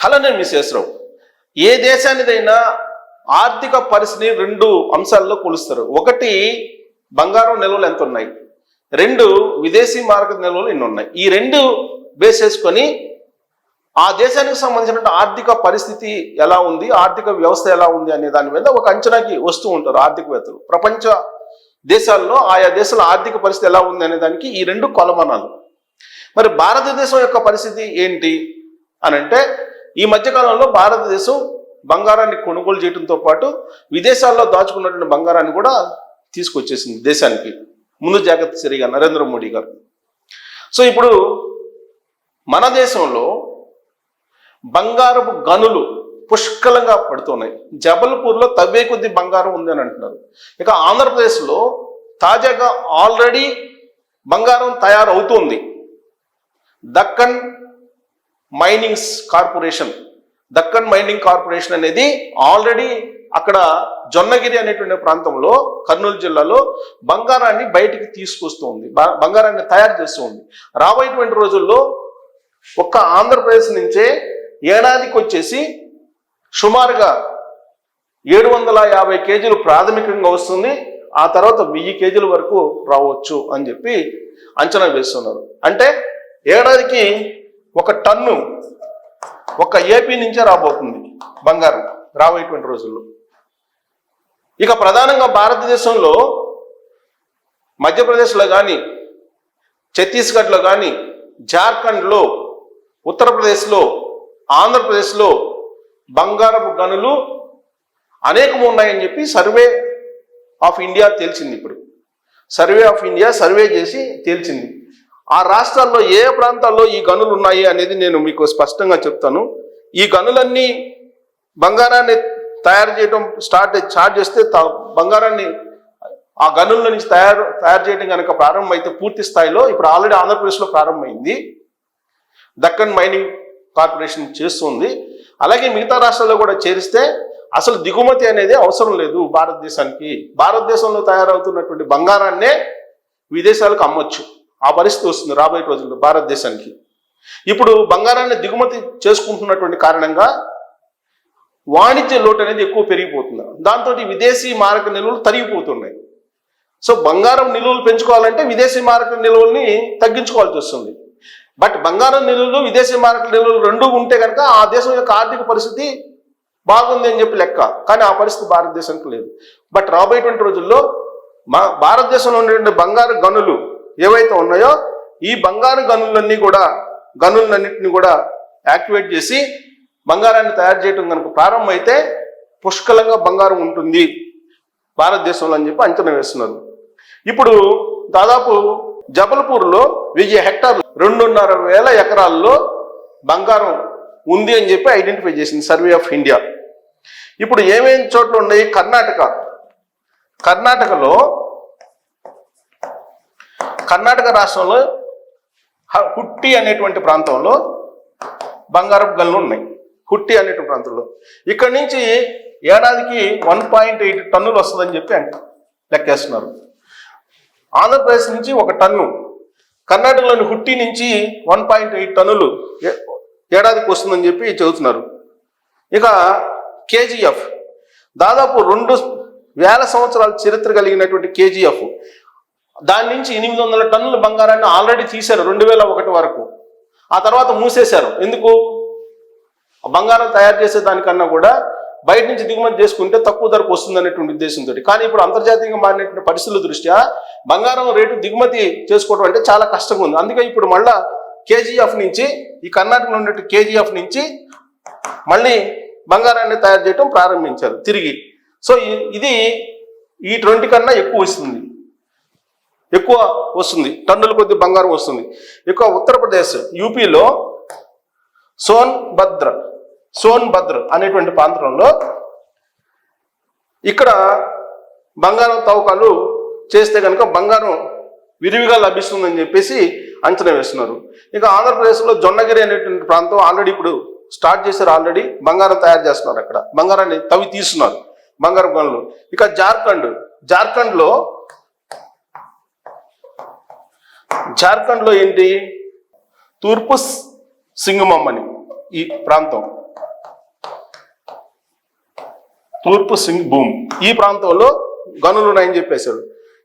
Hello, నేను మీ శేషరావు. ఏ దేశానిదైనా ఆర్థిక పరిస్థితిని రెండు అంశాల్లో కొలుస్తారు. ఒకటి, బంగారం నిల్వలు ఎంత ఉన్నాయి, రెండు, విదేశీ మారక నిల్వలు ఎన్ని ఉన్నాయి. ఈ రెండు బేస్ చేసుకొని ఆ దేశానికి సంబంధించిన ఆర్థిక పరిస్థితి ఎలా ఉంది, ఆర్థిక వ్యవస్థ ఎలా ఉంది అనే దాని మీద ఒక అంచనాకి వస్తూ ఉంటారు ఆర్థికవేత్తలు. ప్రపంచ దేశాల్లో ఆయా దేశాల ఆర్థిక పరిస్థితి ఎలా ఉంది అనే దానికి ఈ రెండు కొలమానాలు. మరి భారతదేశం యొక్క పరిస్థితి ఏంటి అని అంటే, ఈ మధ్యకాలంలో భారతదేశం బంగారాన్ని కొనుగోలు చేయడంతో పాటు విదేశాల్లో దాచుకున్నటువంటి బంగారాన్ని కూడా తీసుకొచ్చేసింది దేశానికి, ముందు జాగ్రత్త చర్యగా నరేంద్ర మోడీ గారు. సో ఇప్పుడు మన దేశంలో బంగారపు గనులు పుష్కలంగా పడుతున్నాయి. జబల్పూర్లో తవ్వే కొద్ది బంగారం ఉంది అని అంటున్నారు. ఇక ఆంధ్రప్రదేశ్లో తాజాగా ఆల్రెడీ బంగారం తయారవుతుంది. దక్కన్ మైనింగ్ కార్పొరేషన్ అనేది ఆల్రెడీ అక్కడ జొన్నగిరి అనేటువంటి ప్రాంతంలో కర్నూలు జిల్లాలో బంగారాన్ని బయటికి తీసుకొస్తుంది, బంగారాన్ని తయారు చేస్తుంది. రాబోయేటువంటి రోజుల్లో ఒక్క ఆంధ్రప్రదేశ్ నుంచే ఏడాదికి వచ్చేసి సుమారుగా 750 కేజీలు ప్రాథమికంగా వస్తుంది. ఆ తర్వాత 1000 కేజీల వరకు రావచ్చు అని చెప్పి అంచనా వేస్తున్నారు. అంటే ఏడాదికి 1 టన్ను ఒక ఏపీ నుంచే రాబోతుంది బంగారం రాబోయేటువంటి రోజుల్లో. ఇక ప్రధానంగా భారతదేశంలో మధ్యప్రదేశ్లో కానీ, ఛత్తీస్గఢ్లో కానీ, జార్ఖండ్లో, ఉత్తరప్రదేశ్లో, ఆంధ్రప్రదేశ్లో బంగారపు గనులు అనేకం ఉన్నాయని చెప్పి సర్వే ఆఫ్ ఇండియా తేల్చింది. ఇప్పుడు సర్వే చేసి తేల్చింది. ఆ రాష్ట్రాల్లో ఏ ప్రాంతాల్లో ఈ గనులు ఉన్నాయి అనేది నేను మీకు స్పష్టంగా చెప్తాను. ఈ గనులన్నీ బంగారాన్ని తయారు చేయడం స్టార్ట్ చేస్తే బంగారాన్ని ఆ గనుల నుంచి తయారు చేయడం కనుక ప్రారంభమైతే పూర్తి స్థాయిలో, ఇప్పుడు ఆల్రెడీ ఆంధ్రప్రదేశ్లో ప్రారంభమైంది, దక్కన్ మైనింగ్ కార్పొరేషన్ చేస్తుంది. అలాగే మిగతా రాష్ట్రాల్లో కూడా చేరిస్తే అసలు దిగుమతి అనేది అవసరం లేదు భారతదేశానికి. భారతదేశంలో తయారవుతున్నటువంటి బంగారాన్నే విదేశాలకు అమ్మొచ్చు. ఆ పరిస్థితి వస్తుంది రాబోయే రోజుల్లో భారతదేశానికి. ఇప్పుడు బంగారాన్ని దిగుమతి చేసుకుంటున్నటువంటి కారణంగా వాణిజ్య లోటు అనేది ఎక్కువ పెరిగిపోతుంది. దాంతో విదేశీ మారక నిల్వలు తరిగిపోతున్నాయి. సో బంగారం నిల్వలు పెంచుకోవాలంటే విదేశీ మారక నిల్వల్ని తగ్గించుకోవాల్సి వస్తుంది. బట్ బంగారం నిల్వలు, విదేశీ మారక నిల్వలు రెండు ఉంటే కనుక ఆ దేశం యొక్క ఆర్థిక పరిస్థితి బాగుంది అని చెప్పి లెక్క. కానీ ఆ పరిస్థితి భారతదేశానికి లేదు. బట్ రాబోయేటువంటి రోజుల్లో భారతదేశంలో ఉండేటువంటి బంగారు గనులు ఏవైతే ఉన్నాయో ఈ బంగారు గనులన్నింటినీ కూడా యాక్టివేట్ చేసి బంగారాన్ని తయారు చేయడం కనుక ప్రారంభమైతే పుష్కలంగా బంగారం ఉంటుంది భారతదేశంలో అని చెప్పి అంచనా వేస్తున్నారు. ఇప్పుడు దాదాపు జబల్పూర్లో 1000 హెక్టార్లు 2,500 ఎకరాల్లో బంగారం ఉంది అని చెప్పి ఐడెంటిఫై చేసింది సర్వే ఆఫ్ ఇండియా. ఇప్పుడు ఏమేమి చోట్ల ఉన్నాయి? కర్ణాటక రాష్ట్రంలో హుట్టి అనేటువంటి ప్రాంతంలో బంగారపు గనులు ఉన్నాయి. హుట్టి అనేటువంటి ప్రాంతంలో ఇక్కడి నుంచి ఏడాదికి 1.8 టన్నులు వస్తుందని చెప్పి లెక్కేస్తున్నారు. ఆంధ్రప్రదేశ్ నుంచి 1 టన్ను, కర్ణాటకలోని హుట్టి నుంచి 1.8 టన్నులు ఏడాదికి వస్తుందని చెప్పి చెబుతున్నారు. ఇక కేజీఎఫ్ దాదాపు 2000 సంవత్సరాల చరిత్ర కలిగినటువంటి కేజీఎఫ్, దాని నుంచి 800 టన్నుల బంగారాన్ని ఆల్రెడీ తీశారు 2001 వరకు. ఆ తర్వాత మూసేశారు. ఎందుకు? బంగారం తయారు చేసే దానికన్నా కూడా బయట నుంచి దిగుమతి చేసుకుంటే తక్కువ ధరకు వస్తుంది అనేటువంటి ఉద్దేశంతో. కానీ ఇప్పుడు అంతర్జాతీయంగా మారినటువంటి పరిస్థితుల దృష్ట్యా బంగారం రేటు దిగుమతి చేసుకోవడం అంటే చాలా కష్టంగా ఉంది. అందుకే ఇప్పుడు మళ్ళా కేజీఎఫ్ నుంచి, ఈ కర్ణాటకలో ఉన్నట్టు కేజీఎఫ్ నుంచి మళ్ళీ బంగారాన్ని తయారు చేయడం ప్రారంభించారు తిరిగి. సో ఇది ఈ 20 కన్నా ఎక్కువ వస్తుంది, టన్నుల కొద్ది బంగారం వస్తుంది. ఇక ఉత్తరప్రదేశ్, యూపీలో సోన్భద్ర అనేటువంటి ప్రాంతంలో ఇక్కడ బంగారం తవ్వకాలు చేస్తే కనుక బంగారం విరివిగా లభిస్తుందని చెప్పేసి అంచనా వేస్తున్నారు. ఇక ఆంధ్రప్రదేశ్లో జొన్నగిరి అనేటువంటి ప్రాంతం ఆల్రెడీ ఇప్పుడు స్టార్ట్ చేశారు. ఆల్రెడీ బంగారం తయారు చేస్తున్నారు. అక్కడ బంగారాన్ని తవ్వి తీస్తున్నారు బంగారం గనులు. ఇక జార్ఖండ్లో ఏంటి? తూర్పు సింగమం అని ఈ ప్రాంతం, తూర్పు సింగ్ భూమ్ ఈ ప్రాంతంలో గనులు ఉన్నాయని చెప్పేశాడు.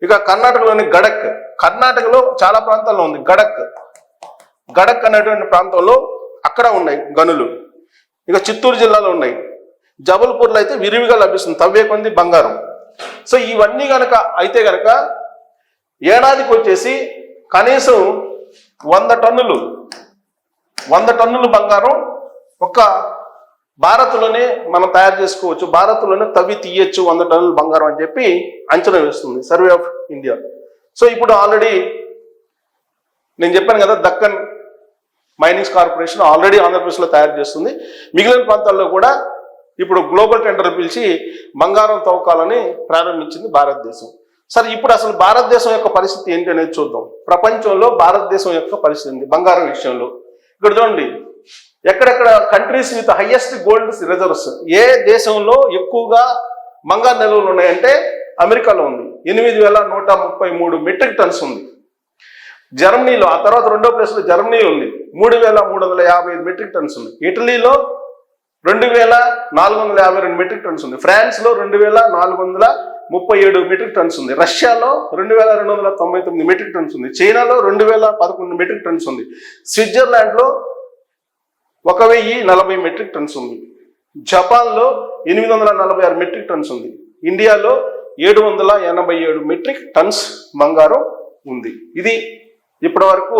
ఇక కర్ణాటకలోని గడక్, కర్ణాటకలో చాలా ప్రాంతాల్లో ఉంది గడక్ అనేటువంటి ప్రాంతంలో అక్కడ ఉన్నాయి గనులు. ఇక చిత్తూరు జిల్లాలో ఉన్నాయి. జబల్పూర్లో అయితే విరివిగా లభిస్తుంది తవ్వే కొంది బంగారం. సో ఇవన్నీ కనుక అయితే కనుక ఏడాదికి వచ్చేసి కనీసం 100 టన్నులు బంగారం ఒక్క భారత్లోనే మనం తయారు చేసుకోవచ్చు, భారత్లోనే తవ్వి తీయచ్చు 100 టన్నుల బంగారం అని చెప్పి అంచనా వేస్తుంది సర్వే ఆఫ్ ఇండియా. సో ఇప్పుడు ఆల్రెడీ నేను చెప్పాను కదా, దక్కన్ మైనింగ్స్ కార్పొరేషన్ ఆల్రెడీ ఆంధ్రప్రదేశ్లో తయారు చేస్తుంది. మిగిలిన ప్రాంతాల్లో కూడా ఇప్పుడు గ్లోబల్ టెండర్ పిలిచి బంగారం తవ్వకాలని ప్రారంభించింది భారతదేశం. సరే, ఇప్పుడు అసలు భారతదేశం యొక్క పరిస్థితి ఏంటి అనేది చూద్దాం. ప్రపంచంలో భారతదేశం యొక్క పరిస్థితి బంగారం విషయంలో ఇక్కడ చూడండి, ఎక్కడెక్కడ countries with highest gold reserves, ఏ దేశంలో ఎక్కువగా బంగారు నిల్వలు ఉన్నాయంటే అమెరికాలో ఉంది, 8,133 మెట్రిక్ టన్స్ ఉంది. జర్మనీలో ఆ తర్వాత రెండో ప్లేస్లో జర్మనీ ఉంది, 3,355 మెట్రిక్ టన్స్ ఉంది. ఇటలీలో 2,452 మెట్రిక్ టన్స్ ఉంది. ఫ్రాన్స్లో 2,437 మెట్రిక్ టన్స్ ఉంది. రష్యాలో 2,299 మెట్రిక్ టన్స్ ఉంది. చైనాలో 2,011 మెట్రిక్ టన్స్ ఉంది. స్విట్జర్లాండ్లో 1,040 మెట్రిక్ టన్స్ ఉంది. జపాన్లో 846 మెట్రిక్ టన్స్ ఉంది. ఇండియాలో 787 మెట్రిక్ టన్స్ బంగారం ఉంది. ఇది ఇప్పటి వరకు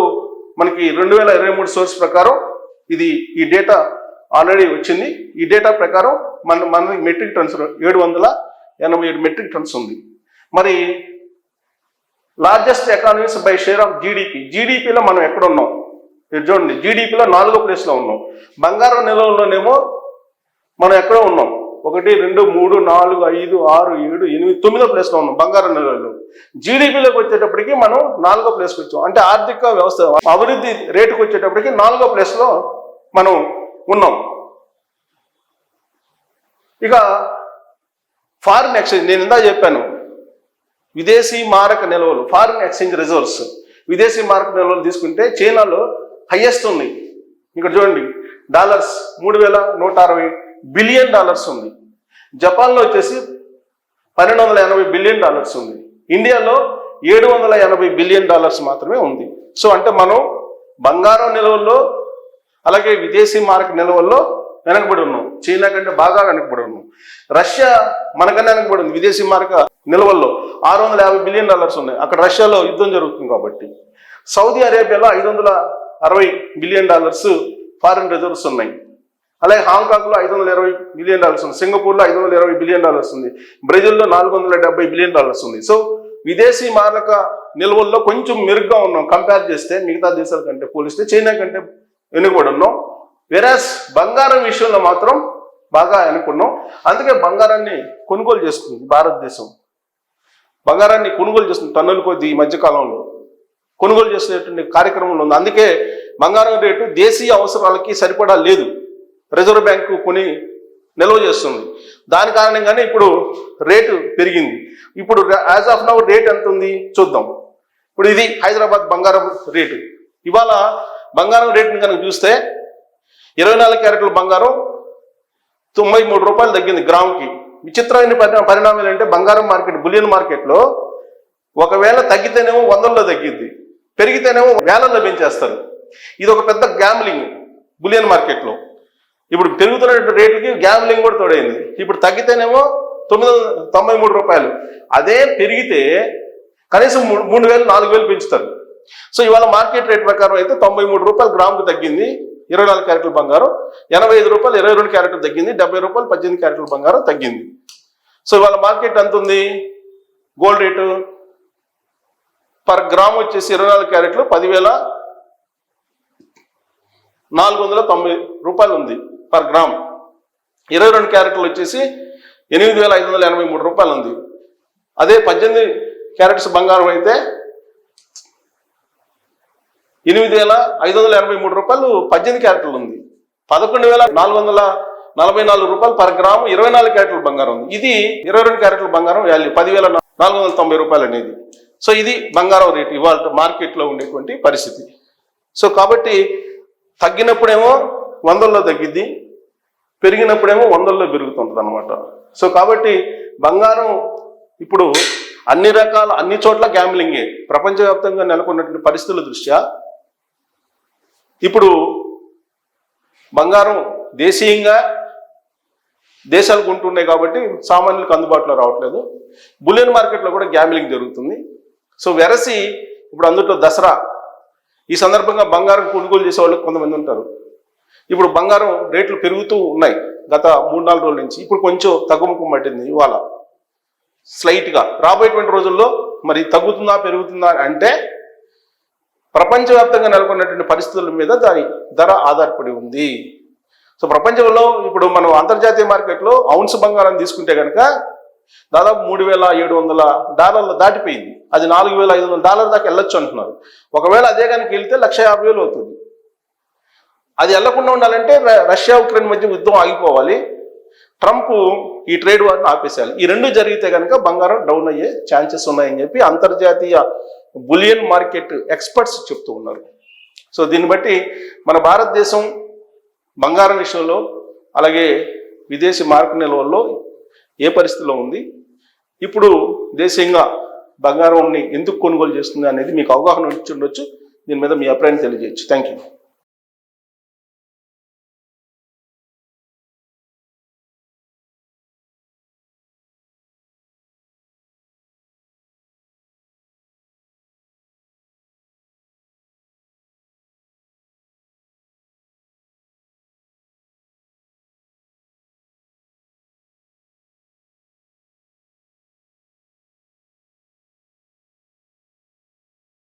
మనకి 2023 సోర్స్ ప్రకారం ఈ డేటా ఆల్రెడీ వచ్చింది. ఈ డేటా ప్రకారం మన మెట్రిక్ టన్స్ 787 మెట్రిక్ టన్స్ ఉంది. మరి largest economies by share of జీడిపిలో మనం ఎక్కడ ఉన్నాం చూడండి. జీడిపిలో 4వ ప్లేస్లో ఉన్నాం. బంగారం నిల్వలోనేమో మనం ఎక్కడో ఉన్నాం, 1, 2, 3, 4, 5, 6, 7, 8, 9వ ప్లేస్లో ఉన్నాం బంగారం నిల్వల్లో. జీడిపిలోకి వచ్చేటప్పటికి మనం 4వ ప్లేస్కి వచ్చాం. అంటే ఆర్థిక వ్యవస్థ అభివృద్ధి రేటుకు వచ్చేటప్పటికి 4వ ప్లేస్లో మనం ఉన్నాం. ఇక ఫారిన్ ఎక్స్చేంజ్, నేను ఇందా చెప్పాను, విదేశీ మారక నిల్వలు, ఫారిన్ ఎక్స్చేంజ్ రిజర్వ్స్, విదేశీ మారక నిల్వలు తీసుకుంటే చైనాలో హైయెస్ట్ ఉన్నాయి. ఇక్కడ చూడండి, డాలర్స్ 3,160 బిలియన్ డాలర్స్ ఉంది. జపాన్లో వచ్చేసి 1,280 బిలియన్ డాలర్స్ ఉంది. ఇండియాలో 780 బిలియన్ డాలర్స్ మాత్రమే ఉంది. సో అంటే మనం బంగారం నిల్వల్లో అలాగే విదేశీ మారక నిల్వల్లో వెనకబడి ఉన్నాం. చైనా కంటే బాగా వెనకబడి ఉన్నాం. రష్యా మనకన్నా వెనకబడి ఉంది విదేశీ మారక నిల్వల్లో. 650 బిలియన్ డాలర్స్ ఉన్నాయి. అక్కడ రష్యాలో యుద్ధం జరుగుతుంది కాబట్టి. సౌదీ అరేబియాలో 560 బిలియన్ డాలర్స్ ఫారిన్ రిజర్వ్స్ ఉన్నాయి. అలాగే హాంకాంగ్లో 520 బిలియన్ డాలర్స్ ఉంది. సింగపూర్లో 520 బిలియన్ డాలర్స్ ఉంది. బ్రెజిల్లో 470 బిలియన్ డాలర్స్ ఉంది. సో విదేశీ మారక నిల్వల్లో కొంచెం మెరుగ్గా ఉన్నాం కంపేర్ చేస్తే, మిగతా దేశాల కంటే పోలిస్తే చైనా కంటే వెనుకబడి ఉన్నాం. వెరాస్ బంగారం విషయంలో మాత్రం బాగా వెనుకున్నాం. అందుకే బంగారాన్ని కొనుగోలు చేస్తుంది భారతదేశం. బంగారాన్ని కొనుగోలు చేస్తుంది టన్నుల కొద్ది ఈ మధ్యకాలంలో కొనుగోలు చేసేటువంటి కార్యక్రమంలో ఉంది. అందుకే బంగారం రేటు దేశీయ అవసరాలకి సరిపడా లేదు. రిజర్వ్ బ్యాంకు కొని నిల్వ చేస్తుంది. దాని కారణంగానే ఇప్పుడు రేటు పెరిగింది. ఇప్పుడు యాజ్ ఆఫ్ నౌ రేట్ ఎంత ఉంది చూద్దాం. ఇప్పుడు ఇది హైదరాబాద్ బంగారం రేటు. ఇవాళ బంగారం రేటుని కనుక చూస్తే 24 క్యారెట్ల బంగారం 93 రూపాయలు తగ్గింది గ్రాముకి. విచిత్రమైన పరిణామాలు అంటే బంగారం మార్కెట్, బులియన్ మార్కెట్లో ఒకవేళ తగ్గితేనేమో 100లో తగ్గిద్ది, పెరిగితేనేమో వేలల్లో పెంచేస్తారు. ఇది ఒక పెద్ద గ్యాంబ్లింగ్ బులియన్ మార్కెట్లో. ఇప్పుడు పెరుగుతున్న రేట్లకి గ్యాంబ్లింగ్ కూడా తోడైంది. ఇప్పుడు తగ్గితేనేమో 993 రూపాయలు, అదే పెరిగితే కనీసం 3,000 4,000 పెంచుతారు. సో ఇవాళ మార్కెట్ రేట్ ప్రకారం అయితే 93 రూపాయలు గ్రాముకు తగ్గింది 24 క్యారెట్ల బంగారం, 85 రూపాయలు 22 క్యారెట్లు తగ్గింది, 70 రూపాయలు 18 క్యారెట్ల బంగారం తగ్గింది. సో ఇవాళ మార్కెట్ ఎంత ఉంది? గోల్డ్ రేటు పర్ గ్రామ్ వచ్చేసి 24 క్యారెట్లు 10,490 రూపాయలు ఉంది పర్ గ్రామ్. 22 క్యారెట్లు వచ్చేసి 8,583 రూపాయలు ఉంది. అదే 18 క్యారెట్స్ బంగారం అయితే 8,583 రూపాయలు 18 క్యారెట్లు ఉంది. 11,444 రూపాయలు పర్ గ్రాము 24 క్యారెట్ల బంగారం ఉంది. ఇది 22 క్యారెట్ల బంగారం వాల్యూ 10,490 రూపాయలు అనేది. సో ఇది బంగారం రేటు ఇవాళ మార్కెట్లో ఉండేటువంటి పరిస్థితి. సో కాబట్టి తగ్గినప్పుడేమో 100లో తగ్గిద్ది, పెరిగినప్పుడేమో వందల్లో పెరుగుతుంటుంది అనమాట. సో కాబట్టి బంగారం ఇప్పుడు అన్ని చోట్ల గ్యాంబ్లింగే. ప్రపంచవ్యాప్తంగా నెలకొన్నటువంటి పరిస్థితుల దృష్ట్యా ఇప్పుడు బంగారం దేశీయంగా దేశాలు కొంటున్నాయి కాబట్టి సామాన్యులకు అందుబాటులో రావట్లేదు. బులియన్ మార్కెట్లో కూడా గ్యాంబ్లింగ్ జరుగుతుంది. సో వెరసి ఇప్పుడు అందులో దసరా ఈ సందర్భంగా బంగారం కొనుగోలు చేసే వాళ్ళు కొంతమంది ఉంటారు. ఇప్పుడు బంగారం రేట్లు పెరుగుతూ ఉన్నాయి గత 3-4 రోజుల నుంచి. ఇప్పుడు కొంచెం తగ్గుముఖం పట్టింది ఇవాళ స్లైట్గా. రాబోయేటువంటి రోజుల్లో మరి తగ్గుతుందా పెరుగుతుందా అంటే ప్రపంచవ్యాప్తంగా నెలకొన్నటువంటి పరిస్థితుల మీద దాని ధర ఆధారపడి ఉంది. సో ప్రపంచంలో ఇప్పుడు మనం అంతర్జాతీయ మార్కెట్లో ఔన్స్ బంగారం తీసుకుంటే కనుక దాదాపు $3,700 దాటిపోయింది. అది $4,500 దాకా వెళ్ళొచ్చు అంటున్నారు. ఒకవేళ అదే కనుక వెళ్తే 1,50,000 అవుతుంది. అది వెళ్లకుండా ఉండాలంటే రష్యా ఉక్రెయిన్ మధ్య యుద్ధం ఆగిపోవాలి, ట్రంప్ ఈ ట్రేడ్ వార్ని ఆపేసేయాలి. ఈ రెండు జరిగితే కనుక బంగారం డౌన్ అయ్యే ఛాన్సెస్ ఉన్నాయని చెప్పి అంతర్జాతీయ బులియన్ మార్కెట్ ఎక్స్పర్ట్స్ చెప్తూ ఉన్నారు. సో దీన్ని బట్టి మన భారతదేశం బంగారం విషయంలో అలాగే విదేశీ మార్పు నిల్వల్లో ఏ పరిస్థితిలో ఉంది, ఇప్పుడు దేశీయంగా బంగారంని ఎందుకు కొనుగోలు చేస్తుంది అనేది మీకు అవగాహన ఉండొచ్చు. దీని మీద మీ అభిప్రాయాన్ని తెలియజేయచ్చు. Thank you.